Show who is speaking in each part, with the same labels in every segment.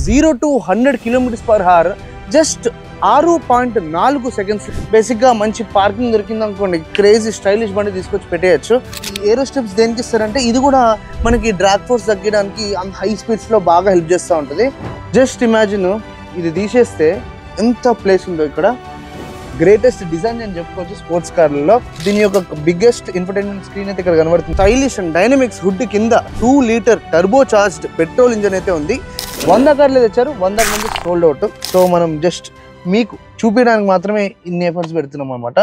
Speaker 1: 0 to 100 km/h just 6.4 seconds. బేసిక్గా మంచి parking దొరికింది అనుకోండి, క్రేజీ స్టైలిష్ బండి తీసుకొచ్చి పెట్టేయచ్చు. ఈ ఏరో స్టెప్స్ దేనికి ఇస్తారంటే ఇది కూడా మనకి డ్రాగ్ ఫోర్స్ తగ్గడానికి అంత హై స్పీడ్స్లో బాగా హెల్ప్ చేస్తూ ఉంటుంది. జస్ట్ ఇమాజిన్ ఇది తీసేస్తే ఎంత ప్లేస్ ఉందో ఇక్కడ. గ్రేటెస్ట్ డిజైన్ అని చెప్పుకోవచ్చు స్పోర్ట్స్ కార్లలో. దీని యొక్క బిగ్గెస్ట్ ఇన్ఫర్టైన్మెంట్ స్క్రీన్ అయితే ఇక్కడ కనబడుతుంది. స్టైలిష్ అండ్ డైనమిక్స్ హుడ్ కింద 2 litre turbo charged petrol engine అయితే ఉంది. 100 కార్లు తెచ్చారు, 100 మంది సోల్డ్ అవుట్. సో మనం జస్ట్ మీకు చూపించడానికి మాత్రమే ఇన్ని ఎఫర్ట్స్ పెడుతున్నాం అన్నమాట.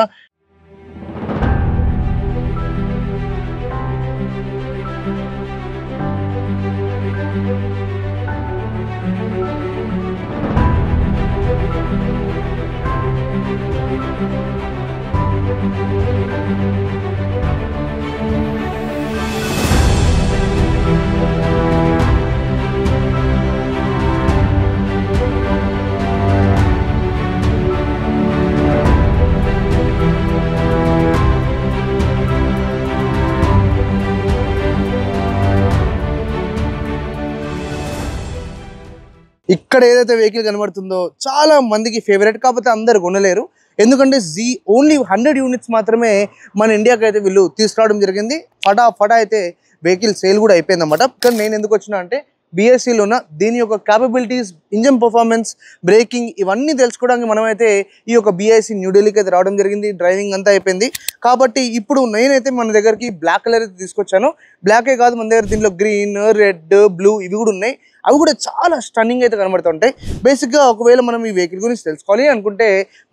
Speaker 1: ఇక్కడ ఏదైతే వెహికల్ కనబడుతుందో చాలా మందికి ఫేవరెట్, కాకపోతే అందరు కొనలేరు. ఎందుకంటే ఓన్లీ 100 యూనిట్స్ మాత్రమే మన ఇండియాకి అయితే వీళ్ళు తీసుకురావడం జరిగింది. ఫటా అయితే వెహికల్ సేల్ కూడా అయిపోయింది అన్నమాట. కానీ నేను ఎందుకు వచ్చినా అంటే BSEలో ఉన్న దీని యొక్క క్యాపబిలిటీస్, ఇంజన్ పర్ఫార్మెన్స్, బ్రేకింగ్ ఇవన్నీ తెలుసుకోవడానికి మనమైతే ఈ యొక్క BSE న్యూఢిల్లీకి అయితే రావడం జరిగింది. డ్రైవింగ్ అంతా అయిపోయింది కాబట్టి ఇప్పుడు నేనైతే మన దగ్గరికి బ్లాక్ కలర్ అయితే తీసుకొచ్చాను. బ్లాకే కాదు, మన దగ్గర దీంట్లో గ్రీన్, రెడ్, బ్లూ ఇవి కూడా ఉన్నాయి. అవి కూడా చాలా స్టన్నింగ్ అయితే కనబడుతుంటాయి. బేసిక్గా ఒకవేళ మనం ఈ వెహికల్ గురించి తెలుసుకోవాలి అనుకుంటే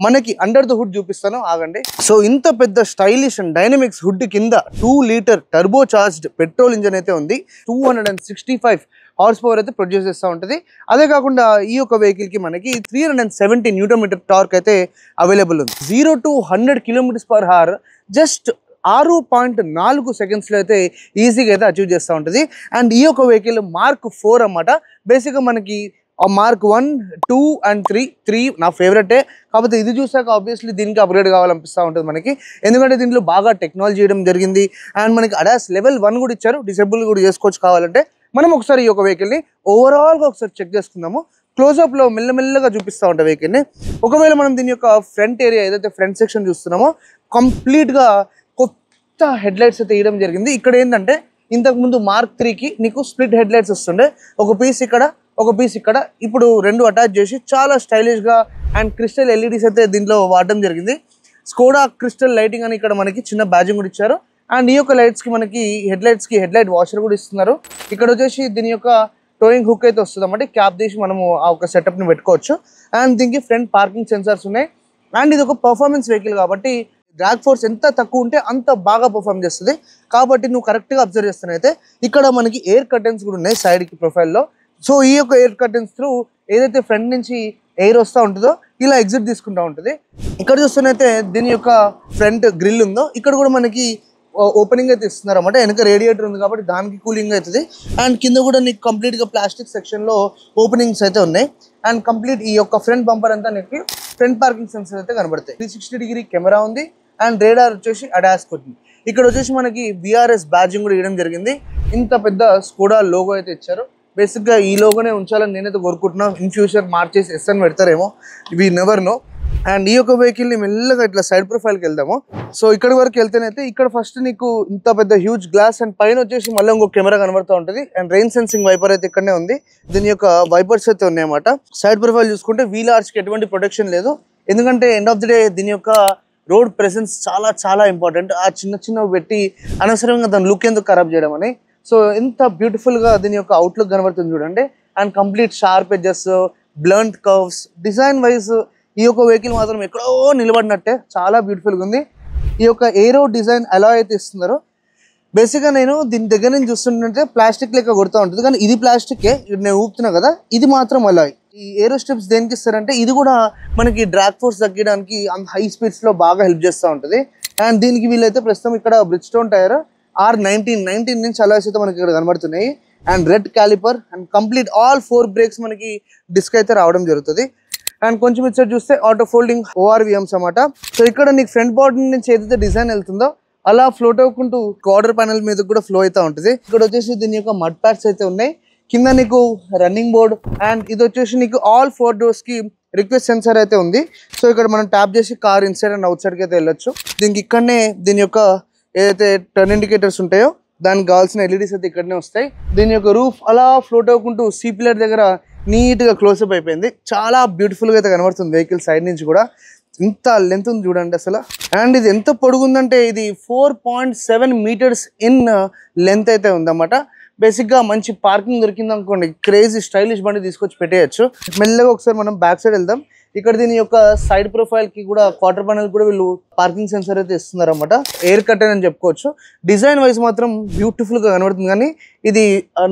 Speaker 1: మనకి అండర్ ద హుడ్ చూపిస్తాను, ఆగండి. సో ఇంత పెద్ద స్టైలిష్ అండ్ డైనమిక్స్ హుడ్ కింద 2 litre turbo charged petrol engine అయితే ఉంది. 265 హార్స్ పవర్ అయితే ప్రొడ్యూస్ చేస్తూ ఉంటుంది. అదే కాకుండా ఈ యొక్క వెహికల్కి మనకి 370 Nm టార్క్ అయితే అవైలబుల్ ఉంది. 0 to 100 km/h జస్ట్ 6.4 సెకండ్స్లో అయితే ఈజీగా అయితే అచీవ్ చేస్తూ ఉంటుంది. అండ్ ఈ యొక్క వెహికల్ Mark 4 అన్నమాట. బేసిక్గా మనకి Mark 1, 2 and 3 నా ఫేవరెటే. కాకపోతే ఇది చూసాక ఆబ్వియస్లీ దీనికి అప్గ్రేడ్ కావాలనిపిస్తూ ఉంటుంది మనకి. ఎందుకంటే దీంట్లో బాగా టెక్నాలజీ చేయడం జరిగింది. అండ్ మనకి ADAS లెవెల్ 1 కూడా ఇచ్చారు, డిసేబుల్ కూడా చేసుకోవచ్చు కావాలంటే. మనం ఒకసారి ఈ యొక్క వెహికల్ని ఓవరాల్గా ఒకసారి చెక్ చేసుకుందాము. క్లోజప్లో మెల్లమెల్లగా చూపిస్తూ ఉంటాం వెహికల్ని. ఒకవేళ మనం దీని యొక్క ఫ్రంట్ ఏరియా ఏదైతే ఫ్రంట్ సెక్షన్ చూస్తున్నామో కంప్లీట్గా కొత్త హెడ్లైట్స్ అయితే వేయడం జరిగింది. ఇక్కడ ఏంటంటే ఇంతకుముందు Mark 3కి నీకు స్ప్లిట్ హెడ్లైట్స్ వస్తుండే, ఒక పీస్ ఇక్కడ, ఒక పీస్ ఇక్కడ. ఇప్పుడు 2 అటాచ్ చేసి చాలా స్టైలిష్గా అండ్ క్రిస్టల్ LEDs అయితే దీంట్లో వాడడం జరిగింది. స్కోడా క్రిస్టల్ లైటింగ్ అని ఇక్కడ మనకి చిన్న బ్యాజింగ్ కూడా ఇచ్చారు. అండ్ ఈ యొక్క లైట్స్కి మనకి హెడ్లైట్స్కి హెడ్లైట్ వాషర్ కూడా ఇస్తున్నారు. ఇక్కడ వచ్చేసి దీని యొక్క టోయింగ్ హుక్ అయితే వస్తుంది అన్నమాట. క్యాప్ తీసి మనము ఆ ఒక సెటప్ని పెట్టుకోవచ్చు. అండ్ దీనికి ఫ్రంట్ పార్కింగ్ సెన్సార్స్ ఉన్నాయి. అండ్ ఇది ఒక పర్ఫార్మెన్స్ వెహికల్ కాబట్టి డ్రాగ్ ఫోర్స్ ఎంత తక్కువ ఉంటే అంత బాగా పర్ఫార్మ్ చేస్తుంది. కాబట్టి నువ్వు కరెక్ట్గా అబ్జర్వ్ చేస్తున్నైతే ఇక్కడ మనకి ఎయిర్ కర్టెన్స్ కూడా ఉన్నాయి సైడ్కి ప్రొఫైల్లో. సో ఈ యొక్క ఎయిర్ కర్టెన్స్ త్రూ ఏదైతే ఫ్రంట్ నుంచి ఎయిర్ వస్తూ ఉంటుందో ఇలా ఎగ్జిట్ తీసుకుంటూ ఉంటుంది. ఇక్కడ చూస్తున్నైతే దీని యొక్క ఫ్రంట్ గ్రిల్ ఉందో ఇక్కడ కూడా మనకి ఓపెనింగ్ అయితే ఇస్తున్నారు అన్నమాట. వెనక రేడియేటర్ ఉంది కాబట్టి దానికి కూలింగ్ అవుతుంది. అండ్ కింద కూడా నీకు కంప్లీట్గా ప్లాస్టిక్ సెక్షన్లో ఓపెనింగ్స్ అయితే ఉన్నాయి. అండ్ కంప్లీట్ ఈ యొక్క ఫ్రంట్ బంపర్ అంతా నీకు ఫ్రంట్ పార్కింగ్ సెన్సర్ అయితే కనబడతాయి. 360 కెమెరా ఉంది. అండ్ రేడార్ వచ్చేసి ADAS కొట్టింది. ఇక్కడ వచ్చేసి మనకి VRS బ్యాడ్జింగ్ కూడా ఇవ్వడం జరిగింది. ఇంత పెద్ద స్కోడా లోగో అయితే ఇచ్చారు. బేసిక్గా ఈ లోగోనే ఉంచాలని నేనైతే కోరుకుంటున్నాను. ఇన్ ఫ్యూచర్ మార్చేసి SN పెడతారేమో, వి నెవర్ నో. అండ్ ఈ యొక్క వెహికల్ని మెల్లగా ఇట్లా సైడ్ ప్రొఫైల్కి వెళ్దాము. సో ఇక్కడ వరకు వెళ్తేనైతే ఇక్కడ ఫస్ట్ నీకు ఇంత పెద్ద హ్యూజ్ గ్లాస్ అండ్ పైన వచ్చేసి మళ్ళీ ఇంకో కెమెరా కనబడుతూ ఉంటుంది. అండ్ రెయిన్ సెన్సింగ్ వైపర్ అయితే ఇక్కడనే ఉంది. దీని యొక్క వైపర్స్ అయితే ఉన్నాయన్నమాట. సైడ్ ప్రొఫైల్ చూసుకుంటే వీల్ ఆర్చ్కి ఎటువంటి ప్రొటెక్షన్ లేదు. ఎందుకంటే ఎండ్ ఆఫ్ ది డే దీని యొక్క రోడ్ ప్రెసెన్స్ చాలా చాలా ఇంపార్టెంట్. ఆ చిన్నవి పెట్టి అనవసరంగా దాని లుక్ ఎందుకు ఖరాబ్ చేయడం అని. సో ఎంత బ్యూటిఫుల్గా దీని యొక్క అవుట్లుక్ కనబడుతుంది చూడండి. And complete sharp edges, blunt curves, design wise ఈ యొక్క వెహికల్ మాత్రం ఎక్కడో నిలబడినట్టే చాలా బ్యూటిఫుల్గా ఉంది. ఈ యొక్క ఏరో డిజైన్ ఎలా అయితే ఇస్తున్నారో బేసిక్గా నేను దీని దగ్గర నుంచి చూస్తుంటే ప్లాస్టిక్ లెక్క కొడుతూ ఉంటుంది. కానీ ఇది ప్లాస్టికే, నేను ఊపుతున్నా కదా, ఇది మాత్రం అలాయ్. ఈ ఏరో స్టెప్స్ దేనికి ఇస్తారంటే ఇది కూడా మనకి డ్రాగ్ ఫోర్స్ తగ్గడానికి అంత హై స్పీడ్స్లో బాగా హెల్ప్ చేస్తూ ఉంటుంది. అండ్ దీనికి వీళ్ళైతే ప్రస్తుతం ఇక్కడ బ్రిడ్జ్స్టోన్ టైర్ R19 నుంచి అలాయ్స్ అయితే మనకి ఇక్కడ కనబడుతున్నాయి. And red caliper and complete all 4 brakes మనకి డిస్క్ అయితే రావడం జరుగుతుంది. అండ్ కొంచెం ఇటు సైడ్ చూస్తే ఆటో ఫోల్డింగ్ ORVMs అన్నమాట. సో ఇక్కడ నీకు ఫ్రంట్ బాడీ నుంచి ఏదైతే డిజైన్ వెళ్తుందో అలా ఫ్లోట్ అవ్వకుంటూ క్వార్టర్ ప్యానల్ మీద కూడా ఫ్లో అవుతూ ఉంటుంది. ఇక్కడ వచ్చేసి దీని యొక్క మడ్ ప్యాడ్స్ అయితే ఉన్నాయి. కింద నీకు రన్నింగ్ బోర్డ్ అండ్ ఇది వచ్చేసి నీకు ఆల్ 4 doors కి రిక్వెస్ట్ సెన్సార్ అయితే ఉంది. సో ఇక్కడ మనం ట్యాప్ చేసి కార్ ఇన్సైడ్ అండ్ అవుట్ సైడ్కి అయితే వెళ్ళొచ్చు. దీనికి ఇక్కడనే దీని యొక్క ఏదైతే టర్న్ ఇండికేటర్స్ ఉంటాయో దానికి కావాల్సిన ఎల్ఈడీస్ అయితే ఇక్కడనే వస్తాయి. దీని యొక్క రూఫ్ అలా ఫ్లోట్ అవ్వకుంటూ సీ పిల్లర్ దగ్గర నీట్గా క్లోజ్అప్ అయిపోయింది. చాలా బ్యూటిఫుల్గా అయితే కనబడుతుంది వెహికల్ సైడ్ నుంచి కూడా. ఇంత లెంత్ ఉంది చూడండి అసలు. అండ్ ఇది ఎంత పొడుగుందంటే ఇది 4.7 meters ఇన్ లెంత్ అయితే ఉందన్నమాట. బేసిక్గా మంచి పార్కింగ్ దొరికింది అనుకోండి, క్రేజీ స్టైలిష్ బండి తీసుకొచ్చి పెట్టేయచ్చు. మెల్లగా ఒకసారి మనం బ్యాక్ సైడ్ వెళ్దాం. ఇక్కడ దీని యొక్క సైడ్ ప్రొఫైల్ కి కూడా క్వార్టర్ ప్యానల్ కూడా వీళ్ళు పార్కింగ్ సెన్సర్ అయితే ఇస్తున్నారు అనమాట. ఎయిర్ కర్టెన్ అని చెప్పుకోవచ్చు. డిజైన్ వైజ్ మాత్రం బ్యూటిఫుల్ గా కనబడుతుంది, కానీ ఇది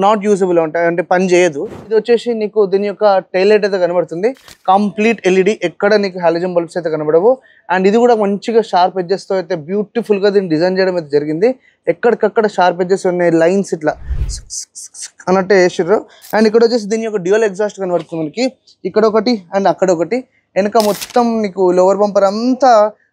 Speaker 1: నాట్ యూజబుల్ అంటే పని చేయదు. ఇది వచ్చేసి నీకు దీని యొక్క టైల్ లైట్ అయితే కనబడుతుంది, కంప్లీట్ ఎల్ఈడి. ఎక్కడ నీకు హాలోజన్ బల్బ్స్ అయితే కనబడవు. అండ్ ఇది కూడా మంచిగా షార్ప్ ఎడ్జెస్ తో అయితే బ్యూటిఫుల్ గా దీన్ని డిజైన్ చేయడం అయితే జరిగింది. ఎక్కడికక్కడ షార్ప్ ఎడ్జెస్ ఉన్నాయి, లైన్స్ ఇట్లా అన్నట్టు వేసారు. అండ్ ఇక్కడ వచ్చేసి దీని యొక్క డ్యూయల్ ఎగ్జాస్ట్ కనబడుతుంది మనకి, ఇక్కడ ఒకటి అండ్ అక్కడ ఒకటి. వెనక మొత్తం నీకు లోవర్ బంపర్ అంతా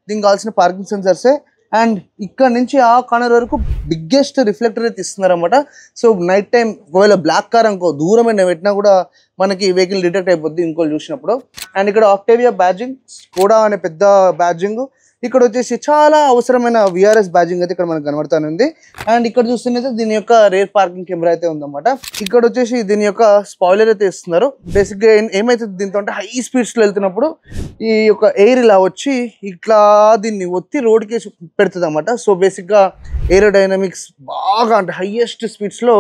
Speaker 1: దీనికి కావాల్సిన పార్కింగ్ సెన్సర్సే. అండ్ ఇక్కడ నుంచి ఆ కార్నర్ వరకు బిగ్గెస్ట్ రిఫ్లెక్టర్ అయితే ఇస్తున్నారు అనమాట. సో నైట్ టైం ఒకవేళ బ్లాక్ కార్ అనుకో దూరమైన పెట్టినా కూడా మనకి వెహికల్ డిటెక్ట్ అయిపోద్ది ఇంకోళ్ళు చూసినప్పుడు. అండ్ ఇక్కడ ఆక్టేవియా బ్యాడ్జింగ్, స్కోడా అనే పెద్ద బ్యాడ్జింగ్. ఇక్కడ వచ్చేసి చాలా అవసరమైన విఆర్ఎస్ బ్యాడ్జింగ్ అయితే ఇక్కడ మనకు కనబడుతూనే ఉంది. అండ్ ఇక్కడ చూస్తున్నైతే దీని యొక్క రేర్ పార్కింగ్ కెమెరా అయితే ఉందన్నమాట. ఇక్కడ వచ్చేసి దీని యొక్క స్పాయిలర్ అయితే ఇస్తున్నారు. బేసిక్గా ఏమైతే దీంతో అంటే హై స్పీడ్స్లో వెళ్తున్నప్పుడు ఈ యొక్క ఎయిర్ ఇలా వచ్చి ఇట్లా దీన్ని ఒత్తి రోడ్కి పెడుతుంది అన్నమాట. సో బేసిక్గా ఏరోడైనమిక్స్ బాగా అంటే హైయెస్ట్ స్పీడ్స్లో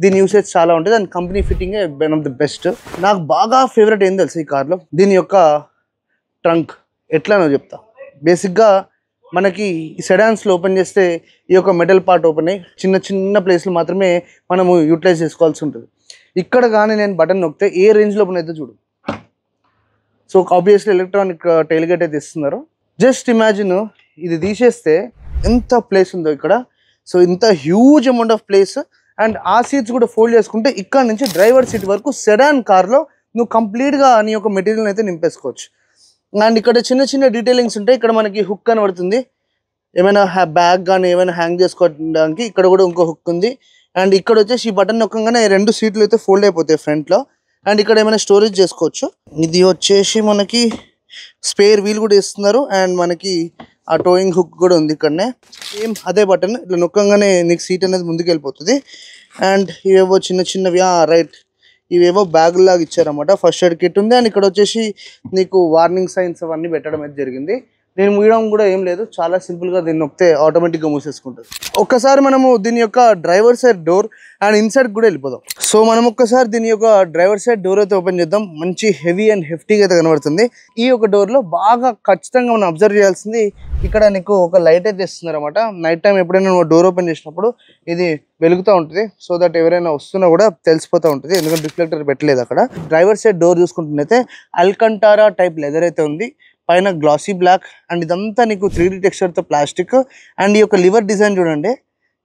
Speaker 1: దీని యూసేజ్ చాలా ఉంటుంది. And company fitting one of the best. నాకు బాగా ఫేవరెట్ ఏం తెలుసు ఈ కార్లో, దీని యొక్క ట్రంక్. ఎట్లానో చెప్తా. బేసిక్గా మనకి ఈ సెడాన్స్లో ఓపెన్ చేస్తే ఈ యొక్క మెటల్ పార్ట్ ఓపెన్ అయ్యి చిన్న చిన్న ప్లేస్లు మాత్రమే మనము యూటిలైజ్ చేసుకోవాల్సి ఉంటుంది. ఇక్కడ కానీ నేను బటన్ నొక్కితే ఏ రేంజ్లో ఓపెన్ అయితే చూడు. So obviously electronic tile gate అయితే ఇస్తున్నారు. జస్ట్ ఇమాజిన్ ఇది తీసేస్తే ఎంత ప్లేస్ ఉందో ఇక్కడ. సో ఇంత huge amount of place. And ఆ సీట్స్ కూడా ఫోల్డ్ చేసుకుంటే ఇక్కడ నుంచి డ్రైవర్ సీట్ వరకు సెడాన్ కార్లో నువ్వు కంప్లీట్గా నీ యొక్క మెటీరియల్ అయితే నింపేసుకోవచ్చు. అండ్ ఇక్కడ చిన్న చిన్న డీటెయిలింగ్స్ ఉంటాయి. ఇక్కడ మనకి హుక్ కనబడుతుంది, ఏమైనా బ్యాగ్ కానీ ఏమైనా హ్యాంగ్ చేసుకోవడానికి. ఇక్కడ కూడా ఇంకో హుక్ ఉంది. అండ్ ఇక్కడ వచ్చేసి ఈ బటన్ నొక్కగానే 2 సీట్లు అయితే ఫోల్డ్ అయిపోతాయి ఫ్రంట్లో. అండ్ ఇక్కడ ఏమైనా స్టోరేజ్ చేసుకోవచ్చు. ఇది వచ్చేసి మనకి స్పేర్ వీల్ కూడా ఇస్తున్నారు. అండ్ మనకి ఆ టోయింగ్ హుక్ కూడా ఉంది ఇక్కడనే. సేమ్ అదే బటన్ ఇట్లా నొక్కగానే నీకు సీట్ అనేది ముందుకు వెళ్ళిపోతుంది. అండ్ ఇవేవో చిన్న చిన్నవి రైట్ ఇవేవో బ్యాగ్ లాగా ఇచ్చారన్నమాట. ఫస్ట్ ఎయిడ్ కిట్ ఉంది. అండ్ ఇక్కడ వచ్చేసి నీకు వార్నింగ్ సైన్స్ అవన్నీ పెట్టడం అయితే జరిగింది. దీన్ని మూయడం కూడా ఏం లేదు, చాలా సింపుల్గా దీన్ని నొక్కితే ఆటోమేటిక్గా మూసేసుకుంటుంది. ఒక్కసారి మనము దీని యొక్క driver side door and inside కూడా వెళ్ళిపోదాం. సో మనం ఒక్కసారి దీని యొక్క డ్రైవర్ సైడ్ డోర్ అయితే ఓపెన్ చేద్దాం. మంచి హెవీ అండ్ హెఫ్టీగా అయితే కనబడుతుంది. ఈ యొక్క డోర్లో బాగా ఖచ్చితంగా మనం అబ్జర్వ్ చేయాల్సింది, ఇక్కడ నీకు ఒక లైట్ అయితే ఇస్తున్నారు అనమాట. నైట్ టైం ఎప్పుడైనా నువ్వు డోర్ ఓపెన్ చేసినప్పుడు ఇది వెలుగుతూ ఉంటుంది. సో దట్ ఎవరైనా వస్తున్నా కూడా తెలిసిపోతూ ఉంటుంది, ఎందుకంటే రిఫ్లెక్టర్ పెట్టలేదు అక్కడ. డ్రైవర్ సైడ్ డోర్ చూసుకుంటున్నైతే అల్కంటారా టైప్ లెదర్ అయితే ఉంది, పైన గ్లాసీ బ్లాక్. అండ్ ఇదంతా నీకు 3D టెక్స్చర్తో ప్లాస్టిక్. అండ్ ఈ యొక్క లివర్ డిజైన్ చూడండి,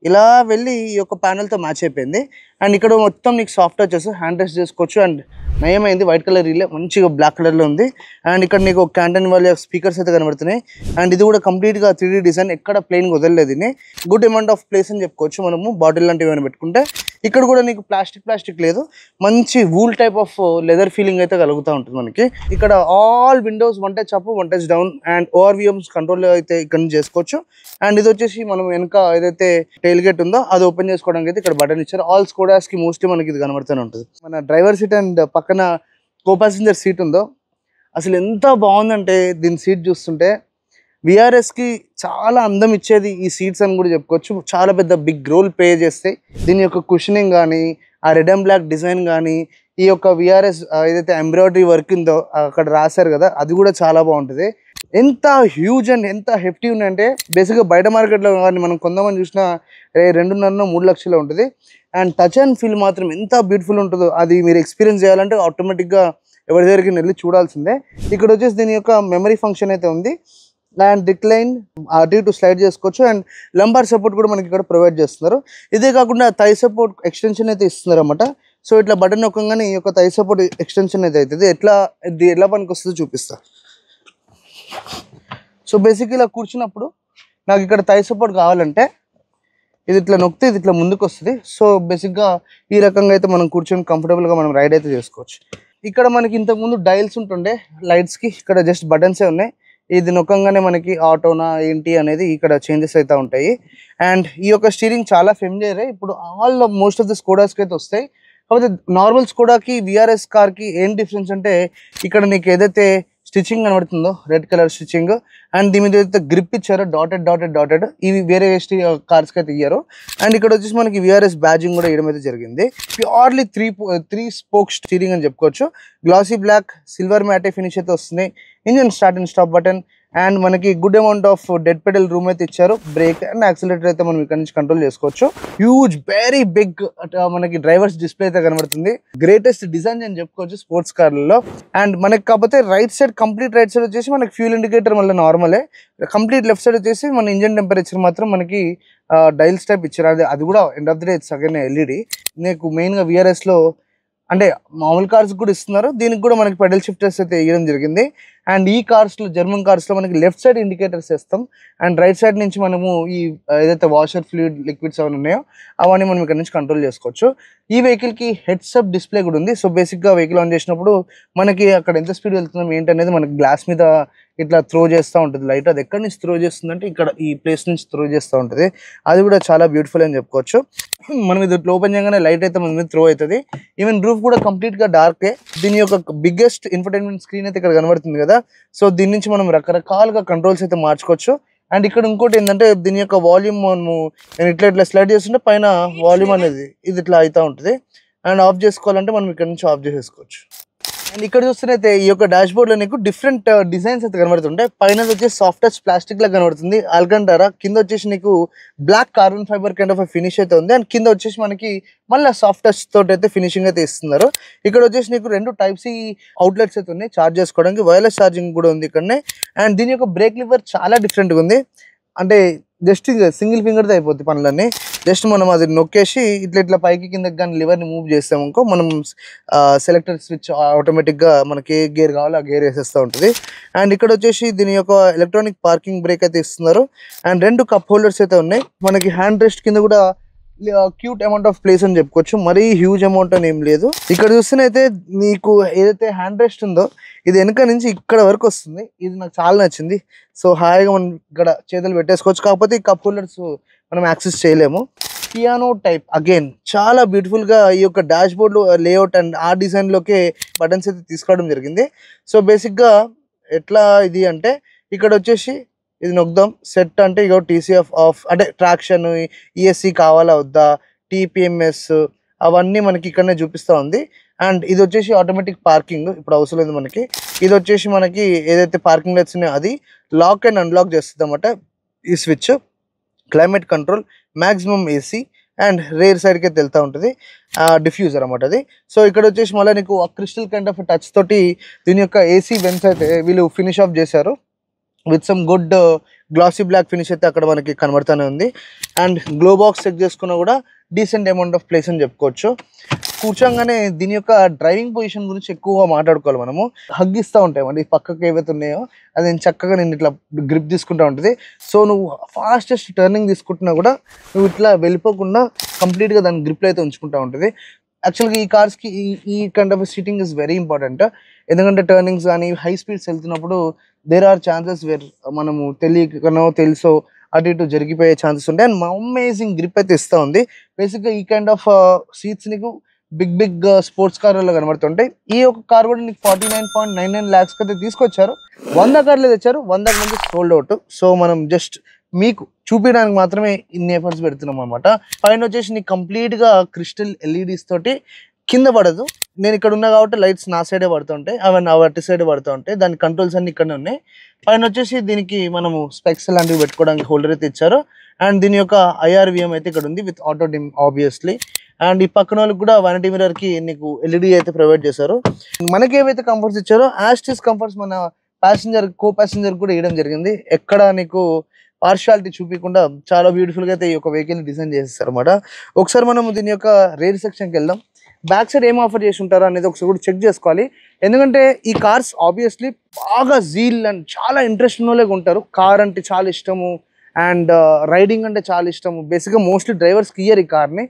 Speaker 1: ఇలా వెళ్ళి ఈ యొక్క ప్యానల్తో మ్యాచ్ అయిపోయింది. అండ్ ఇక్కడ మొత్తం నీకు సాఫ్ట్ టచెస్, హ్యాండ్ టచ్ చేసుకోవచ్చు. అండ్ నయమైంది, వైట్ కలర్ రిలే మంచిగా బ్లాక్ కలర్లో ఉంది. అండ్ ఇక్కడ నీకు క్యాంటన్ వాళ్ళ స్పీకర్స్ అయితే కనబడుతున్నాయి. అండ్ ఇది కూడా కంప్లీట్గా 3D డిజైన్, ఎక్కడ ప్లెయిన్గా వదలలేదు. దీన్ని గుడ్ అమౌంట్ ఆఫ్ ప్లేస్ అని చెప్పుకోవచ్చు మనము, బాటిల్ లాంటివి ఏమైనా పెట్టుకుంటే. ఇక్కడ కూడా నీకు ప్లాస్టిక్ లేదు, మంచి wool type of leather feeling అయితే కలుగుతూ ఉంటుంది మనకి. ఇక్కడ all Windows 1 touch up 1 touch down and ORVMs control అయితే ఇక్కడ నుంచి చేసుకోవచ్చు. అండ్ ఇది వచ్చేసి మనం వెనక ఏదైతే టైల్ గేట్ ఉందో అది ఓపెన్ చేసుకోవడానికి అయితే ఇక్కడ బటన్ ఇచ్చారు. ఆల్ స్కోడాస్ కి మోస్ట్లీ మనకి ఇది కనబడుతూనే ఉంటుంది. మన డ్రైవర్ సీట్ అండ్ పక్కన కో ప్యాసింజర్ సీట్ ఉందో అసలు ఎంత బాగుందంటే దీని సీట్ చూస్తుంటే విఆర్ఎస్కి చాలా అందం ఇచ్చేది ఈ సీట్స్ అని కూడా చెప్పుకోవచ్చు. చాలా పెద్ద బిగ్ రోల్ ప్లే చేస్తాయి. దీని యొక్క కుషనింగ్ కానీ, ఆ రెడ్ అండ్ బ్లాక్ డిజైన్ కానీ, ఈ యొక్క విఆర్ఎస్ ఏదైతే ఎంబ్రాయిడరీ వర్క్ ఉందో అక్కడ రాశారు కదా, అది కూడా చాలా బాగుంటుంది. ఎంత హ్యూజ్ అండ్ ఎంత హెఫ్టీ ఉందంటే బేసిక్గా బయట మార్కెట్లో కానీ మనం కొంతమంది చూసినా 2.5-3 లక్షలు ఉంటుంది. అండ్ టచ్ అండ్ ఫీల్ మాత్రం ఎంత బ్యూటిఫుల్ ఉంటుందో అది మీరు ఎక్స్పీరియన్స్ చేయాలంటే ఆటోమేటిక్గా ఎవరి దగ్గరికి వెళ్ళి చూడాల్సిందే. ఇక్కడ వచ్చేసి దీని యొక్క మెమరీ ఫంక్షన్ అయితే ఉంది. అండ్ డిక్లైన్ అటు ఇటు స్లైడ్ చేసుకోవచ్చు. అండ్ లంబార్ సపోర్ట్ కూడా మనకి ఇక్కడ ప్రొవైడ్ చేస్తున్నారు. ఇదే కాకుండా థై సపోర్ట్ ఎక్స్టెన్షన్ అయితే ఇస్తున్నారు అన్నమాట. సో ఇట్లా బటన్ నొక్కగానే ఈ యొక్క థై సపోర్ట్ ఎక్స్టెన్షన్ అయితే అవుతుంది. ఎలా పనికి వస్తుందో చూపిస్తా. సో బేసిక్ ఇలా కూర్చున్నప్పుడు నాకు ఇక్కడ థై సపోర్ట్ కావాలంటే ఇది ఇట్లా నొక్కితే ఇది ఇట్లా ముందుకు వస్తుంది. సో బేసిక్గా ఈ రకంగా అయితే మనం కూర్చొని కంఫర్టబుల్గా మనం రైడ్ అయితే చేసుకోవచ్చు. ఇక్కడ మనకి ఇంతకుముందు డైల్స్ ఉంటుండే లైట్స్కి, ఇక్కడ జస్ట్ బటన్సే ఉన్నాయి. ఇది నొక్కంగానే మనకి ఆటోనా ఏంటి అనేది ఇక్కడ చేంజెస్ అయితే ఉంటాయి. అండ్ ఈ యొక్క స్టీరింగ్ చాలా ఫెమిలియరే, ఇప్పుడు మోస్ట్ ఆఫ్ ద స్కోడాస్కి అయితే వస్తాయి. కాకపోతే నార్మల్ స్కోడాకి విఆర్ఎస్ కార్కి ఏం డిఫరెన్స్ అంటే ఇక్కడ నీకు ఏదైతే స్టిచ్చింగ్ కనబడుతుందో రెడ్ కలర్ స్టిచ్చింగ్, అండ్ దీని మీద ఏదైతే గ్రిప్ ఇచ్చారో డాటెడ్ ఇవి వేరే కార్స్కి అయితే ఇయ్యారు. అండ్ ఇక్కడ వచ్చేసి మనకి విఆర్ఎస్ బ్యాజింగ్ కూడా ఇవ్వడం అయితే జరిగింది. ప్యూర్లీ త్రీ స్పోక్ స్టీరింగ్ అని చెప్పుకోవచ్చు. Glossy black silver matte finish అయితే వస్తుంది. Engine start and stop button, and మనకి good amount of dead pedal room అయితే ఇచ్చారు. బ్రేక్ అండ్ యాక్సిలరేటర్ అయితే మనం ఇక్కడ నుంచి కంట్రోల్ చేసుకోవచ్చు. హ్యూజ్ వెరీ బిగ్ మనకి డ్రైవర్స్ డిస్ప్లే అయితే కనబడుతుంది. గ్రేటెస్ట్ డిజైన్ అని చెప్పుకోవచ్చు స్పోర్ట్స్ కార్లలో. అండ్ మనకి కాకపోతే కంప్లీట్ రైట్ సైడ్ వచ్చేసి మనకి ఫ్యూల్ ఇండికేటర్ మళ్ళీ నార్మలే. కంప్లీట్ లెఫ్ట్ సైడ్ వచ్చేసి మన ఇంజన్ టెంపరేచర్ మాత్రం మనకి డైల్స్ టైప్ ఇచ్చారు. అది కూడా end of the day it's again LED. నీకు మెయిన్గా విఆర్ఎస్లో అంటే మామూలు కార్స్ కూడా ఇస్తున్నారు, దీనికి కూడా మనకి పెడల్ షిఫ్టర్స్ అయితే వేయడం జరిగింది. అండ్ ఈ కార్స్లో జర్మన్ కార్స్లో మనకి లెఫ్ట్ సైడ్ ఇండికేటర్స్ వేస్తాం, అండ్ రైట్ సైడ్ నుంచి మనము ఈ ఏదైతే వాషర్ ఫ్లూయిడ్ లిక్విడ్స్ అవన్నీ ఉన్నాయో అవన్నీ మనం ఇక్కడ నుంచి కంట్రోల్ చేసుకోవచ్చు. ఈ వెహికల్కి హెడ్స్ అప్ డిస్ప్లే కూడా ఉంది. సో బేసిక్గా వెహికల్ ఆన్ చేసినప్పుడు మనకి అక్కడ ఎంత స్పీడ్ వెళ్తున్నాం ఏంటనేది మనకి గ్లాస్ మీద ఇట్లా త్రో చేస్తూ ఉంటుంది లైట్. అది ఎక్కడి నుంచి త్రో చేస్తుందంటే ఇక్కడ ఈ ప్లేస్ నుంచి త్రో చేస్తూ ఉంటుంది. అది కూడా చాలా బ్యూటిఫుల్ అని చెప్పుకోవచ్చు. మనం ఇది ఓపెన్ చేయగానే లైట్ అయితే మన మీద త్రో అవుతుంది. ఈవెన్ రూఫ్ కూడా కంప్లీట్గా డార్కే. దీని యొక్క బిగ్గెస్ట్ ఇన్ఫర్టైన్మెంట్ స్క్రీన్ అయితే ఇక్కడ కనబడుతుంది కదా. సో దీని నుంచి మనం రకరకాలుగా కంట్రోల్స్ అయితే మార్చుకోవచ్చు. అండ్ ఇక్కడ ఇంకోటి ఏంటంటే దీని యొక్క వాల్యూమ్ మనము నేను ఇట్లా స్లైడ్ చేస్తుంటే పైన వాల్యూమ్ అనేది ఇది ఇట్లా అవుతూ ఉంటుంది. అండ్ ఆఫ్ చేసుకోవాలంటే మనం ఇక్కడ నుంచి ఆఫ్ చేసేసుకోవచ్చు. అండ్ ఇక్కడ చూస్తున్నైతే ఈ యొక్క డాష్ బోర్డ్ లో నీకు డిఫరెంట్ డిజైన్స్ అయితే కనబడుతుంటాయి. పైన వచ్చేసి సాఫ్ట్ టచ్ ప్లాస్టిక్ లా కనబడుతుంది ఆల్కంటారా, కింద వచ్చేసి నీకు black carbon fibre kind of finish అయితే ఉంది. అండ్ కింద వచ్చేసి మనకి మళ్ళీ సాఫ్ట్ టచ్ తోటి అయితే ఫినిషింగ్ అయితే ఇస్తున్నారు. ఇక్కడ వచ్చేసి నీకు 2 టైప్ సి అవుట్లెట్స్ అయితే ఉన్నాయి చార్జ్ చేసుకోవడానికి, వైర్లెస్ ఛార్జింగ్ కూడా ఉంది ఇక్కడనే. అండ్ దీని యొక్క బ్రేక్ లివర్ చాలా డిఫరెంట్గా ఉంది. అంటే జస్ట్ సింగిల్ ఫింగర్తో అయిపోద్ది పనులన్నీ. జస్ట్ మనం అది నొక్కేసి ఇట్లా పైకి కిందకి కానీ లివర్ని మూవ్ చేస్తామనుకో మనం సెలెక్టర్ స్విచ్ ఆటోమేటిక్గా మనకి ఏ గేర్ కావాలో ఆ గేర్ వేసేస్తూ ఉంటుంది. అండ్ ఇక్కడ వచ్చేసి దీని యొక్క ఎలక్ట్రానిక్ పార్కింగ్ బ్రేక్ అయితే ఇస్తున్నారు. అండ్ 2 కప్ హోల్డర్స్ అయితే ఉన్నాయి. మనకి హ్యాండ్ రెస్ట్ కింద కూడా క్యూట్ అమౌంట్ ఆఫ్ ప్లేస్ అని చెప్పుకోవచ్చు, మరీ హ్యూజ్ అమౌంట్ అని ఏం లేదు. ఇక్కడ చూస్తేనైతే నీకు ఏదైతే హ్యాండ్ రెస్ట్ ఉందో ఇది వెనక నుంచి ఇక్కడ వరకు వస్తుంది. ఇది నాకు చాలా నచ్చింది. సో హాయిగా మనం ఇక్కడ చేతులు పెట్టేసుకోవచ్చు. కాకపోతే ఈ కప్ హోల్డర్స్ మనం యాక్సెస్ చేయలేము. పియానో టైప్ అగైన్ చాలా బ్యూటిఫుల్గా ఈ యొక్క డాష్ బోర్డ్ లేఅవుట్ అండ్ ఆ డిజైన్లోకే బటన్స్ అయితే తీసుకోవడం జరిగింది. సో బేసిక్గా ఎట్లా ఇది అంటే ఇక్కడ వచ్చేసి ఇది నొక్దాం సెట్ అంటే ఇక టీసీఎఫ్ ఆఫ్ అంటే ట్రాక్షన్, ఈఎస్సీ కావాలా వద్దా, టీపీఎంఎస్ అవన్నీ మనకి ఇక్కడనే చూపిస్తూ ఉంది. అండ్ ఇది వచ్చేసి ఆటోమేటిక్ పార్కింగ్ ఇప్పుడు అవసరం లేదు మనకి. ఇది వచ్చేసి మనకి ఏదైతే పార్కింగ్ లైట్స్ ఉన్నాయో అది లాక్ అండ్ అన్లాక్ చేస్తుంది అన్నమాట ఈ switch. Climate control, maximum AC and rare సైడ్కి అయితే వెళ్తూ ఉంటుంది. డిఫ్యూజర్ అన్నమాట అది. సో ఇక్కడ వచ్చేసి మళ్ళీ నీకు క్రిస్టల్ కైండ్ ఆఫ్ టచ్ తోటి దీని యొక్క ఏసీ వెన్స్ అయితే వీళ్ళు ఫినిష్ ఆఫ్ చేశారు with some good glossy black finish అయితే అక్కడ మనకి కనబడుతూనే ఉంది. అండ్ గ్లో బాక్స్ చెక్ చేసుకున్నా కూడా డీసెంట్ అమౌంట్ ఆఫ్ ప్లేస్ అని చెప్పుకోవచ్చు. కూర్చోగానే దీని యొక్క డ్రైవింగ్ పొజిషన్ గురించి ఎక్కువగా మాట్లాడుకోవాలి మనము. హగ్ ఇస్తూ ఉంటాయి అండి పక్కకు ఏవైతే ఉన్నాయో అది నేను చక్కగా నేను ఇట్లా గ్రిప్ తీసుకుంటూ ఉంటుంది. సో నువ్వు ఫాస్టెస్ట్ టర్నింగ్ తీసుకుంటున్నా కూడా నువ్వు ఇట్లా వెళ్ళిపోకుండా కంప్లీట్గా దాని గ్రిప్లో అయితే ఉంచుకుంటూ ఉంటుంది. యాక్చువల్గా ఈ కార్స్కి ఈ kind of seating is very important. ఎందుకంటే టర్నింగ్స్ కానీ హై స్పీడ్స్ వెళ్తున్నప్పుడు దేర్ ఆర్ ఛాన్సెస్ వేర్ మనము తెలియకనో తెలుసో అటు ఇటు జరిగిపోయే ఛాన్సెస్ ఉంటాయి. అండ్ అమేజింగ్ గ్రిప్ అయితే ఇస్తూ ఉంది. బేసిక్గా ఈ కైండ్ ఆఫ్ సీట్స్ నీకు బిగ్ స్పోర్ట్స్ కార్లలో కనబడుతుంటాయి. ఈ ఒక కార్ కూడా నీకు 49.99 lakhs అయితే తీసుకొచ్చారు. 100 కార్లు తెచ్చారు, 100 మంది సోల్డ్ అవుట్. సో మనం జస్ట్ మీకు చూపించడానికి మాత్రమే ఇన్ని ఎఫర్ట్స్ పెడుతున్నాం అనమాట. పైన వచ్చేసి నీకు కంప్లీట్గా క్రిస్టల్ ఎల్ఈడీస్ తోటి కింద పడదు. నేను ఇక్కడ ఉన్నా కాబట్టి లైట్స్ నా సైడే పడుతుంటాయి, అవన్నీ అటు సైడే పడుతూ ఉంటాయి. దాని కంట్రోల్స్ అన్ని ఇక్కడనే ఉన్నాయి. పైన వచ్చేసి దీనికి మనము స్పెక్స్ లాంటివి పెట్టుకోవడానికి హోల్డర్ అయితే ఇచ్చారు. అండ్ దీని యొక్క IRVM అయితే ఇక్కడ ఉంది with auto dim obviously. And ఈ పక్కన వాళ్ళకి కూడా వానిటీ మిర్రర్కి నీకు ఎల్ఈడి అయితే ప్రొవైడ్ చేశారు. మనకి ఏవైతే కంఫర్ట్స్ ఇచ్చారో యాస్టిస్ కంఫర్ట్స్ మన కో ప్యాసింజర్ కూడా ఇవ్వడం జరిగింది. ఎక్కడ నీకు పార్షియాలిటీ చూపించకుండా చాలా బ్యూటిఫుల్గా అయితే ఈ యొక్క వెహికల్ని డిజైన్ చేసేస్తారు అనమాట. ఒకసారి మనం దీని యొక్క రేర్ సెక్షన్కి వెళ్దాం. బ్యాక్ సైడ్ ఏం ఆఫర్ చేసి ఉంటారో అనేది ఒకసారి కూడా చెక్ చేసుకోవాలి. ఎందుకంటే ఈ కార్స్ ఆబ్వియస్లీ బాగా జీల్ అండ్ చాలా ఇంట్రెస్ట్ ఉన్నోళ్ళే ఉంటారు. కార్ అంటే చాలా ఇష్టము అండ్ రైడింగ్ అంటే చాలా ఇష్టం. బేసిక్గా మోస్ట్లీ డ్రైవర్స్కి ఇయ్యరు ఈ కార్ని.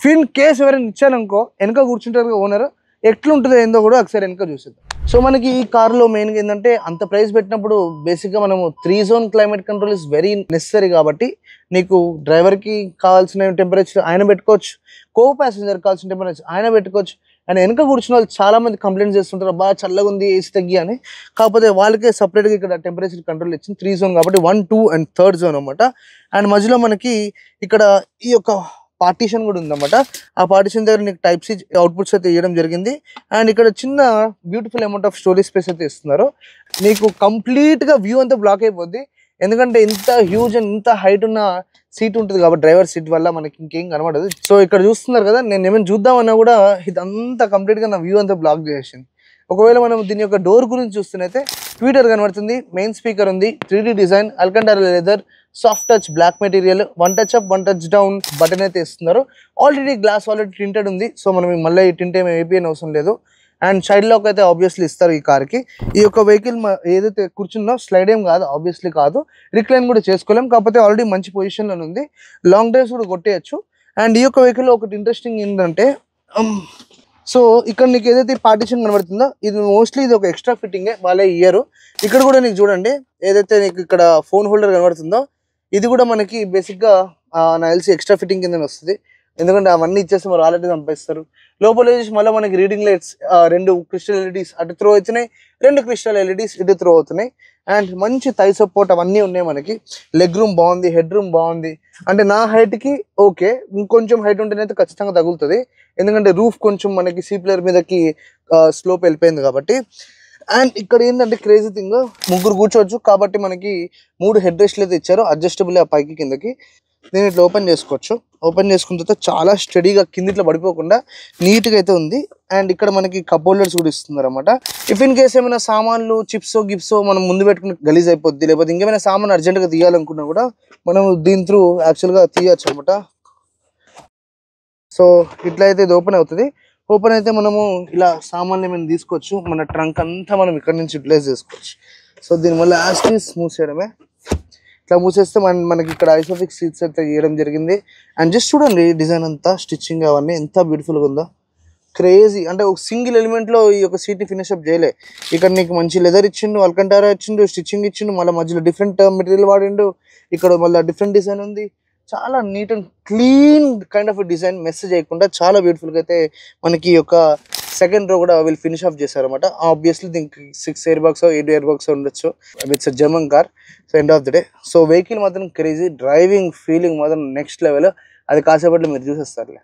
Speaker 1: ఫిన్ కేసు ఎవరైనా ఇచ్చారనుకో వెనక కూర్చుంటారు ఓనర్, ఎట్లుంటుందో ఏందో కూడా ఒకసారి వెనక చూసేద్దాం. సో మనకి ఈ కార్లో మెయిన్గా ఏంటంటే అంత ప్రైస్ పెట్టినప్పుడు బేసిక్గా మనము 3 zone climate control is very necessary. కాబట్టి నీకు డ్రైవర్కి కావాల్సిన టెంపరేచర్ ఆయన పెట్టుకోవచ్చు, కో ప్యాసింజర్ కావాల్సిన టెంపరేచర్ ఆయన పెట్టుకోవచ్చు. అండ్ వెనక కూర్చున్న వాళ్ళు చాలా మంది కంప్లైంట్ చేస్తుంటారు, బాగా చల్లగా ఉంది ఏసీ తగ్గి అని. కాకపోతే వాళ్ళకే సపరేట్గా ఇక్కడ టెంపరేచర్ కంట్రోల్ ఇచ్చింది 3 zone కాబట్టి 1, 2 and 3rd zone అనమాట. అండ్ మధ్యలో మనకి ఇక్కడ ఈ యొక్క పార్టీషన్ కూడా ఉందన్నమాట. ఆ పార్టీషన్ దగ్గర నీకు టైప్ సి అవుట్పుట్స్ అయితే ఇవ్వడం జరిగింది. అండ్ ఇక్కడ చిన్న beautiful amount of storage space అయితే ఇస్తున్నారు. నీకు కంప్లీట్గా వ్యూ అంతా బ్లాక్ అయిపోద్ది, ఎందుకంటే ఇంత హ్యూజ్ అండ్ ఇంత హైట్ ఉన్న సీట్ ఉంటుంది కాబట్టి డ్రైవర్ సీట్ వల్ల మనకి ఇంకేం కనబడదు. సో ఇక్కడ చూస్తున్నారు కదా, నేను ఏమైనా చూద్దామన్నా కూడా ఇదంతా కంప్లీట్గా నా వ్యూ అంతా బ్లాక్ చేసింది. ఒకవేళ మనం దీని యొక్క డోర్ గురించి చూస్తున్నైతే ట్విటర్ కనబడుతుంది, మెయిన్ స్పీకర్ ఉంది, 3D design, Alcantara leather, soft touch black material, 1 touch up 1 touch down button అయితే ఇస్తున్నారు. ఆల్రెడీ గ్లాస్ ఆల్రెడీ టింటెడ్ ఉంది, సో మనం మళ్ళీ టింట్ ఏమి వేపియని అవసరం లేదు. అండ్ సైడ్ లాక్ అయితే ఆబ్వియస్లీ ఇస్తారు ఈ కార్కి. ఈ యొక్క వెహికల్ ఏదైతే కూర్చున్నా స్లైడ్ ఏం కాదు, ఆబ్వియస్లీ కాదు, రిక్లైన్ కూడా చేసుకోలేం. కాకపోతే ఆల్రెడీ మంచి పొజిషన్లో ఉంది, లాంగ్ డ్రైవ్స్ కూడా కొట్టేయచ్చు. అండ్ ఈ యొక్క వెహికల్లో ఒకటి ఇంట్రెస్టింగ్ ఏంటంటే, సో ఇక్కడ నీకు ఏదైతే పార్టీషన్ కనబడుతుందో ఇది మోస్ట్లీ ఇది ఒక ఎక్స్ట్రా ఫిట్టింగే, వాళ్ళే ఇయ్యరు. ఇక్కడ కూడా నీకు చూడండి ఏదైతే నీకు ఇక్కడ ఫోన్ హోల్డర్ కనబడుతుందో ఇది కూడా మనకి బేసిక్గా నాకు తెలిసి ఎక్స్ట్రా ఫిట్టింగ్ కింద వస్తుంది, ఎందుకంటే అవన్నీ ఇచ్చేస్తే మరి ఆల్రెడీ పంపిస్తారు. లోపల వచ్చేసి మళ్ళీ మనకి రీడింగ్ లైట్స్ 2 క్రిస్టల్ ఎల్ఈడీస్ అటు త్రో అవుతున్నాయి, 2 క్రిస్టల్ ఎల్ఈడీస్ ఇటు త్రో అవుతున్నాయి. అండ్ మంచి థై సపోర్ట్ అవన్నీ ఉన్నాయి మనకి. లెగ్ రూమ్ బాగుంది, హెడ్ రూమ్ బాగుంది. అంటే నా హైట్కి ఓకే, ఇంకొంచెం హైట్ ఉంటేనైతే ఖచ్చితంగా తగులుతుంది, ఎందుకంటే రూఫ్ కొంచెం మనకి సీ ప్లేయర్ మీదకి స్లోప్ వెళ్ళిపోయింది కాబట్టి. అండ్ ఇక్కడ ఏంటంటే క్రేజీ థింగ్, 3 కూర్చోవచ్చు కాబట్టి మనకి 3 హెడ్ రెస్ట్లు అయితే ఇచ్చారు, అడ్జస్టబుల్ ఆ పైకి కిందకి. నేను ఇట్లా ఓపెన్ చేసుకోవచ్చు, ఓపెన్ చేసుకున్న తర్వాత చాలా స్టడీగా కింద ఇట్లా పడిపోకుండా నీట్గా అయితే ఉంది. అండ్ ఇక్కడ మనకి కప్ హోల్డర్స్ కూడా ఇస్తున్నారు అనమాట. ఇఫ్ ఇన్ కేసు ఏమైనా సామాన్లు చిప్సో గిప్సో మనం ముందు పెట్టుకుని గలీజ్ అయిపోద్ది, లేకపోతే ఇంకేమైనా సామాన్ అర్జెంట్గా తీయాలనుకున్నా కూడా మనం దీని త్రూ యాక్చువల్గా తీయచ్చు అనమాట. సో ఇట్లా అయితే ఇది ఓపెన్ అవుతుంది. ఓపెన్ అయితే మనము ఇలా సామాన్లు ఏమైనా తీసుకోవచ్చు, మన ట్రంక్ అంతా మనం ఇక్కడ నుంచి యూటిలైజ్ చేసుకోవచ్చు. సో దీనివల్ల యాస్టీస్ మూసేయడమే, ఇట్లా మూసేస్తే మనకి ఇక్కడ ఐసోఫిక్స్ సీట్స్ అయితే ఇవ్వడం జరిగింది. అండ్ జస్ట్ చూడండి డిజైన్ అంతా, స్టిచ్చింగ్ అవన్నీ ఎంత బ్యూటిఫుల్గా ఉందో, క్రేజీ. అంటే ఒక సింగిల్ ఎలిమెంట్లో ఈ యొక్క సీట్ని ఫినిష్ అప్ చేయలే. ఇక్కడ నీకు మంచి లెదర్ ఇచ్చిండు, అల్కంటారా ఇచ్చిండు, స్టిచ్చింగ్ ఇచ్చిండు, మళ్ళీ మధ్యలో డిఫరెంట్ మెటీరియల్ వాడిండు, ఇక్కడ మళ్ళీ డిఫరెంట్ డిజైన్ ఉంది. చాలా neat and clean kind of design, mess చేయకుండా చాలా బ్యూటిఫుల్గా అయితే మనకి ఈ యొక్క సెకండ్ రో కూడా వీళ్ళు ఫినిష్ ఆఫ్ చేశారనమాట. ఆబ్వియస్లీ దీనికి 6 ఎయిర్ బ్యాగ్స్ 8 ఎయిర్ బ్యాగ్స్ ఉండొచ్చు. It's German car. So end of the day so vehicle మాత్రం క్రేజీ, డ్రైవింగ్ ఫీలింగ్ మాత్రం నెక్స్ట్ లెవెల్. అది కాసేపట్లో మీరు చూసేస్తారులే.